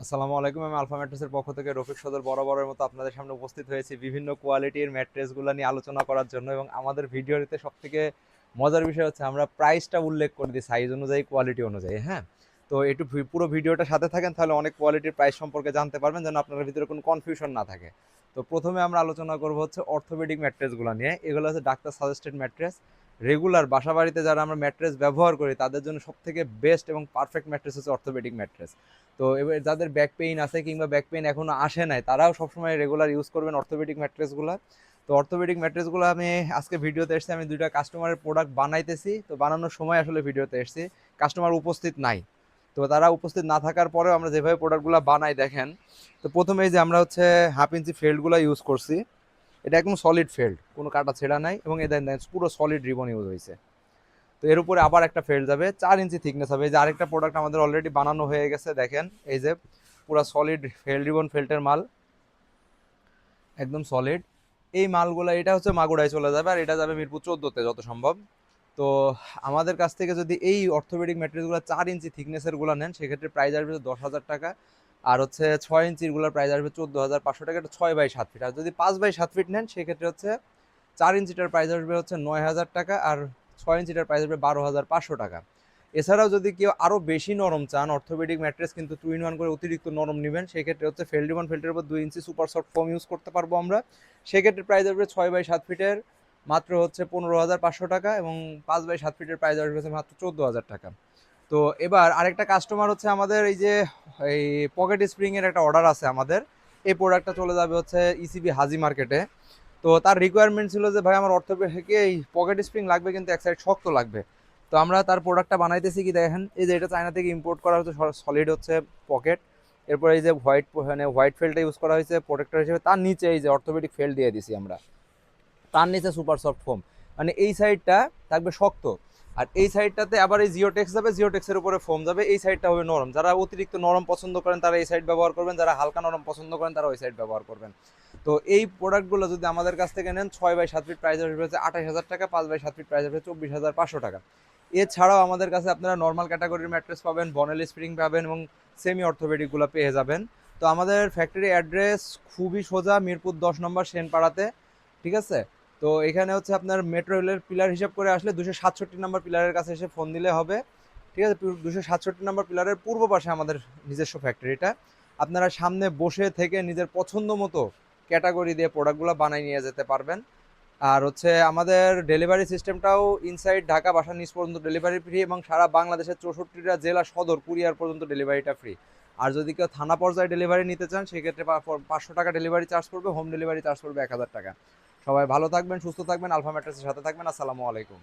আসসালামু আলাইকুম। আমি আলফা ম্যাট্রেসের পক্ষ থেকে রফিক সদর বরাবরের মতো আপনাদের সামনে উপস্থিত হয়েছি বিভিন্ন কোয়ালিটির ম্যাট্রেসগুলো নিয়ে আলোচনা করার জন্য। এবং আমাদের ভিডিওতে সব থেকে মজার বিষয় হচ্ছে আমরা প্রাইসটা উল্লেখ করে দিই সাইজ অনুযায়ী, কোয়ালিটি অনুযায়ী। হ্যাঁ, তো একটু পুরো ভিডিওটা সাথে থাকেন, তাহলে অনেক কোয়ালিটির প্রাইস সম্পর্কে জানতে পারবেন, যেন আপনার ভিতরে কোনো কনফিউশন না থাকে। তো প্রথমে আমরা আলোচনা করব হচ্ছে অর্থোপেডিক ম্যাট্রেসগুলো নিয়ে। এগুলো হচ্ছে ডাক্তার সাজেস্টেড ম্যাট্রেস। রেগুলার বাসা বাড়িতে যারা আমরা ম্যাট্রেস ব্যবহার করি তাদের জন্য সব থেকে বেস্ট এবং পারফেক্ট ম্যাট্রেস হচ্ছে অর্থোপেডিক ম্যাট্রেস। তো এবার যাদের ব্যাক পেইন আছে কিংবা ব্যাক পেইন এখনো আসে নাই, তারাও সবসময় রেগুলার ইউজ করবেন অর্থোপেডিক ম্যাট্রেসগুলো। তো অর্থোপেডিক ম্যাট্রেসগুলো আমি আজকে ভিডিওতে এসেছি, আমি দুইটা কাস্টমারের প্রোডাক্ট বানাইতেছি, তো বানানোর সময় আসলে ভিডিওতে এসেছি, কাস্টমার উপস্থিত নাই। তো তারা উপস্থিত না থাকার পরেও আমরা যেভাবে প্রোডাক্টগুলো বানাই দেখেন। তো প্রথমে এই যে আমরা হচ্ছে 1/2 ইঞ্চি ফেল্ডগুলো ইউজ করছি। এটা একদম সলিড ফেল্ড, কোনো কাটা ছেঁড়া নাই, এবং এদের পুরো সলিড রিবন ইউজ হয়েছে। তো এর উপরে আবার একটা ফেল্ড যাবে, 4 ইঞ্চি থিকনেস হবে। এই যে আরেকটা প্রোডাক্ট আমাদের অলরেডি বানানো হয়ে গেছে, দেখেন এই যে পুরো সলিড ফেল্ড রিবন ফেল্টের মাল, একদম সলিড। এই মালগুলো এটা হচ্ছে মাগুরায় চলে যাবে, আর এটা যাবে মিরপুর 14-তে যত সম্ভব। তো আমাদের কাছ থেকে যদি এই অর্থোপেডিক ম্যাটেরিয়ালগুলো 4 ইঞ্চি থিকনেসের গুলো নেন, সেক্ষেত্রে প্রাইস আসবে 10,000 টাকা। আর হচ্ছে 6 ইঞ্চির গুলোর প্রাইস আসবে 14,500 টাকা। এটা 6/7 ফিট। আর যদি 5/7 ফিট নেন, সেক্ষেত্রে হচ্ছে 4 ইঞ্চিটার প্রাইস আসবে হচ্ছে 9,000 টাকা, আর 6 ইঞ্চিটার প্রাইস আসবে 12,500 টাকা। এছাড়াও যদি কেউ আরও বেশি নরম চান, অর্থোপেডিক ম্যাট্রেস কিন্তু 2 in 1 করে অতিরিক্ত নরম নেবেন, সেক্ষেত্রে হচ্ছে ফেল্ডিবন ফিল্টের উপর 2 ইঞ্চি সুপার সফট ফোম ইউজ করতে পারবো আমরা। সেক্ষেত্রে প্রাইস আসবে 6/7 ফিটের মাত্র হচ্ছে 15,500 টাকা, এবং 5/7 ফিটের প্রাইস আসবে হচ্ছে মাত্র 14,000 টাকা। তো এবার আরেকটা কাস্টমার হচ্ছে আমাদের এই যে এই পকেট স্প্রিং এর একটা অর্ডার আছে আমাদের। এই প্রোডাক্টটা চলে যাবে হচ্ছে ইসিবি হাজি মার্কেটে। তো তার রিকোয়ারমেন্ট ছিল যে ভাই আমার অর্থোপেডিকে এই পকেট স্প্রিং লাগবে, কিন্তু এক সাইড শক্ত লাগবে। তো আমরা তার প্রোডাক্টটা বানাইতেছি কি দেখেন, এই যে এটা চায়না থেকে ইম্পোর্ট করা হচ্ছে সলিড হচ্ছে পকেট। এরপর এই যে হোয়াইট ফেলটা ইউজ করা হয়েছে প্রোটেক্টর হিসেবে, তার নিচে এই যে অর্থোপেডিক ফেল দিয়ে দিছি আমরা, তার নিচে সুপার সফট ফোম। মানে এই সাইডটা থাকবে শক্ত, আর এই সাইডটাতে আবার এই জিওটেক্স যাবে, জিওটেক্সের উপরে ফোম যাবে। এই সাইডটা হবে নরম। যারা অতিরিক্ত নরম পছন্দ করেন তারা এই সাইড ব্যবহার করবেন, যারা হালকা নরম পছন্দ করেন তারা ওই সাইড ব্যবহার করবেন। তো এই প্রোডাক্টগুলো যদি আমাদের কাছ থেকে নেন, 6/7 ফিট প্রাইস আসবে হচ্ছে 28,000 টাকা, 5/7 ফিট প্রাইস আসবে 24,500 টাকা। এছাড়াও আমাদের কাছে আপনারা নর্মাল ক্যাটাগরির ম্যাট্রেস পাবেন, বনেল স্প্রিং পাবেন, এবং সেমি অর্থোপেডিকগুলো পেয়ে যাবেন। তো আমাদের ফ্যাক্টরি অ্যাড্রেস খুবই সোজা, মিরপুর 10 নম্বর সেনপাড়াতে। ঠিক আছে। তো এখানে হচ্ছে আপনার মেট্রো রেলের পিলার হিসাব করে আসলে 267 নম্বর পিলারের কাছে এসে ফোন দিলে হবে। ঠিক আছে। 267 নম্বর পিলারের পূর্ব পাশে আমাদের নিজস্ব ফ্যাক্টরিটা। আপনারা সামনে বসে থেকে নিজের পছন্দ মতো ক্যাটাগরি দিয়ে প্রোডাক্টগুলো বানিয়ে নিয়ে যেতে পারবেন। আর হচ্ছে আমাদের ডেলিভারি সিস্টেমটাও ইনসাইড ঢাকা বাসার নিচ পর্যন্ত ডেলিভারি ফ্রি, এবং সারা বাংলাদেশের 64টা জেলা সদর কুরিয়ার পর্যন্ত ডেলিভারিটা ফ্রি। আর যদি কেউ থানা পর্যায়ে ডেলিভারি নিতে চান, সেক্ষেত্রে 500 টাকা ডেলিভারি চার্জ পড়বে, হোম ডেলিভারি চার্জ পড়বে 1,000 টাকা। সবাই ভালো থাকবেন, সুস্থ থাকবেন, আলফা ম্যাট্রেসের সাথে থাকবেন। আসসালামু আলাইকুম।